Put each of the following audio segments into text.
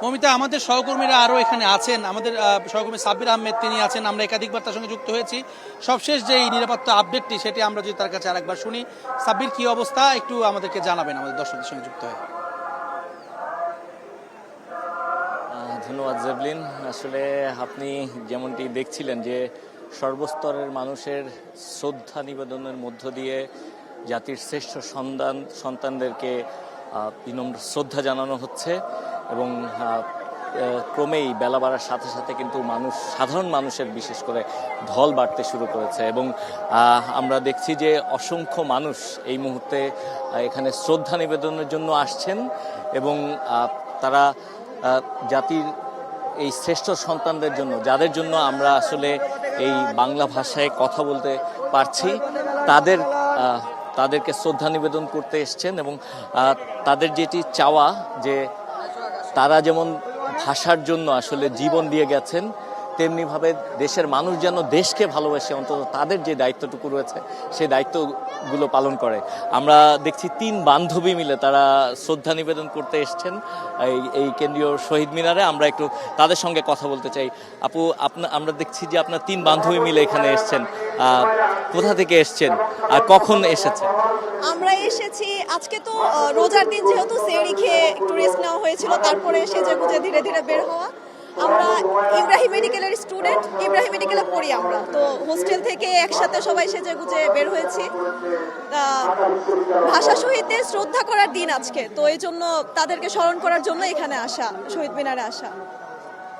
মমিতা, আমাদের সহকর্মীরা আরও এখানে আছেন। আমাদের সহকর্মী সাব্বির আহমেদ তিনি আছেন। আমরা একাধিকবার তার সঙ্গে যুক্ত হয়েছি। সবশেষ যে এই নিরাপত্তা আপডেটটি সেটি আমরা যদি তার কাছে আরেকবার শুনি। সাব্বির, কি অবস্থা একটু আমাদেরকে জানাবেন আমাদের দর্শকদের সঙ্গে যুক্ত হয়ে। ধন্যবাদ জেভলিন। আসলে আপনি যেমনটি দেখছিলেন যে সর্বস্তরের মানুষের শ্রদ্ধা নিবেদনের মধ্য দিয়ে জাতির শ্রেষ্ঠ সন্তানদেরকে বিনম্র শ্রদ্ধা জানানো হচ্ছে এবং ক্রমেই বেলা বাড়ার সাথে সাথে কিন্তু সাধারণ মানুষের বিশেষ করে ঢল বাড়তে শুরু করেছে এবং আমরা দেখছি যে অসংখ্য মানুষ এই মুহূর্তে এখানে শ্রদ্ধা নিবেদনের জন্য আসছেন এবং তারা জাতির এই শ্রেষ্ঠ সন্তানদের জন্য, যাদের জন্য আমরা আসলে এই বাংলা ভাষায় কথা বলতে পারছি, তাদেরকে শ্রদ্ধা নিবেদন করতে এসছেন এবং তাদের যেটি চাওয়া যে তারা যেমন ভাষার জন্য আসলে জীবন দিয়ে গেছেন, তেমনিভাবে দেশের মানুষ যেন দেশকে ভালোবাসে, অন্তত তাদের যে দায়িত্বটুকু রয়েছে সেই দায়িত্বগুলো পালন করে। আমরা দেখছি 3 বান্ধবী মিলে তারা শ্রদ্ধা নিবেদন করতে এসছেন এই কেন্দ্রীয় শহীদ মিনারে। আমরা একটু তাদের সঙ্গে কথা বলতে চাই। আপু, আমরা দেখছি যে আপনার 3 বান্ধবী মিলে এখানে এসছেন। কোথা থেকে এসছেন আর কখন এসেছেন? আমরা এসেছি আজকে তো রোজার দিন, যেহেতু সেহরি খেয়ে একটু রেস্ট নেওয়া হয়েছিল, তারপরে সেজে গুজে ধীরে ধীরে বের হওয়া। আমরা ইব্রাহিম মেডিকেলের স্টুডেন্ট, ইব্রাহিম মেডিকেলে পড়ি আমরা, তো হোস্টেল থেকে একসাথে সবাই সেজে গুজে বের হয়েছি। ভাষা শহীদদের শ্রদ্ধা করার দিন আজকে, তো এই জন্য তাদেরকে স্মরণ করার জন্য এখানে আসা, শহীদ মিনারে আসা।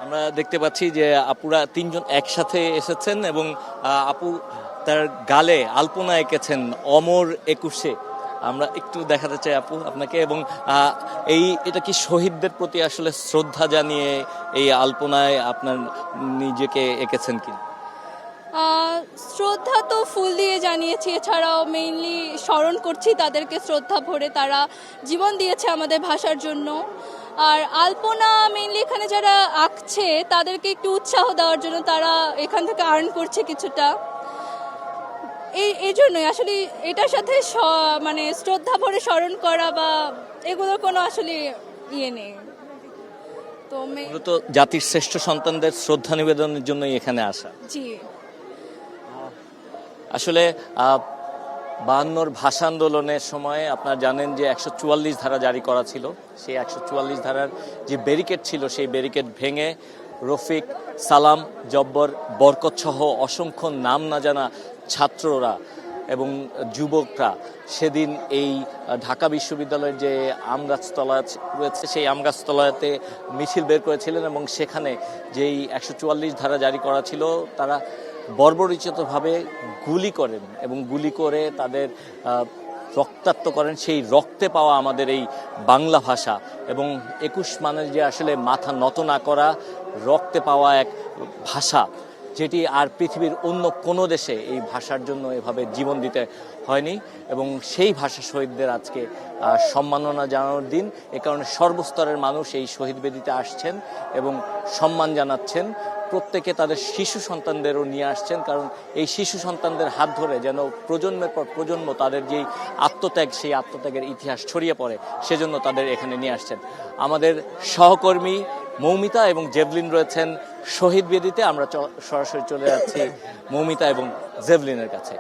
আমরা দেখতে পাচ্ছি যে আপুরা 3 জন একসাথে এসেছেন এবং আপু তার গালে আলপনা এঁকেছেন অমর 21-এ। আমরা একটু দেখাতে চাই আপু আপনাকে, এবং এটা কি শহীদদের প্রতি আসলে শ্রদ্ধা জানিয়ে এই আলপনায় আপনার নিজেকে এঁকেছেন কি? শ্রদ্ধা তো ফুল দিয়ে জানিয়েছি, এছাড়াও মেইনলি স্মরণ করছি তাদেরকে শ্রদ্ধা ভরে। তারা জীবন দিয়েছে আমাদের ভাষার জন্য। আর আলপনা মেইনলি এখানে যারা আঁকছে তাদেরকে একটু উৎসাহ দেওয়ার জন্য, তারা এখান থেকে আর্ন করছে কিছুটা। এই জন্যই আসলে এটার সাথে মানে শ্রদ্ধা ভরে স্মরণ করা বা এগুলোর কোনো আসলে ইয়ে নেই। তো মূলত জাতির শ্রেষ্ঠ সন্তানদের শ্রদ্ধা নিবেদনের জন্যই এখানে আসা। জি, আসলে 52 ভাষা আন্দোলনের সময় আপনারা জানেন যে 144 ধারা জারি করা ছিল। সেই 144 ধারার যে ব্যারিকেড ছিল সেই ব্যারিকেড ভেঙে রফিক, সালাম, জব্বর, বরকত সহ অসংখ্য নাম না জানা ছাত্ররা এবং যুবকরা সেদিন এই ঢাকা বিশ্ববিদ্যালয়ের যে আমগাছতলা রয়েছে সেই আমগাছতলাতে মিছিল বের করেছিলেন এবং সেখানে যেই 144 ধারা জারি করা ছিল তারা বর্বরোচিতভাবে গুলি করেন এবং গুলি করে তাদের রক্তাক্ত করেন। সেই রক্তে পাওয়া আমাদের এই বাংলা ভাষা এবং 21 মানে যে আসলে মাথা নত না করা রক্তে পাওয়া এক ভাষা, যেটি আর পৃথিবীর অন্য কোনো দেশে এই ভাষার জন্য এভাবে জীবন দিতে হয়নি। এবং সেই ভাষা শহীদদের আজকে সম্মাননা জানানোর দিন। এ কারণে সর্বস্তরের মানুষ এই শহীদ বেদিতে আসছেন এবং সম্মান জানাচ্ছেন। প্রত্যেকে তাদের শিশু সন্তানদেরও নিয়ে আসছেন, কারণ এই শিশু সন্তানদের হাত ধরে যেন প্রজন্মের পর প্রজন্ম তাদের যেই আত্মত্যাগ, সেই আত্মত্যাগের ইতিহাস ছড়িয়ে পড়ে, সেজন্য তাদের এখানে নিয়ে আসছেন। আমাদের সহকর্মী মৌমিতা এবং জেভলিন রয়েছেন শহীদ বেদিতে। আমরা সরাসরি চলে যাচ্ছি মৌমিতা এবং জেভলিনের কাছে।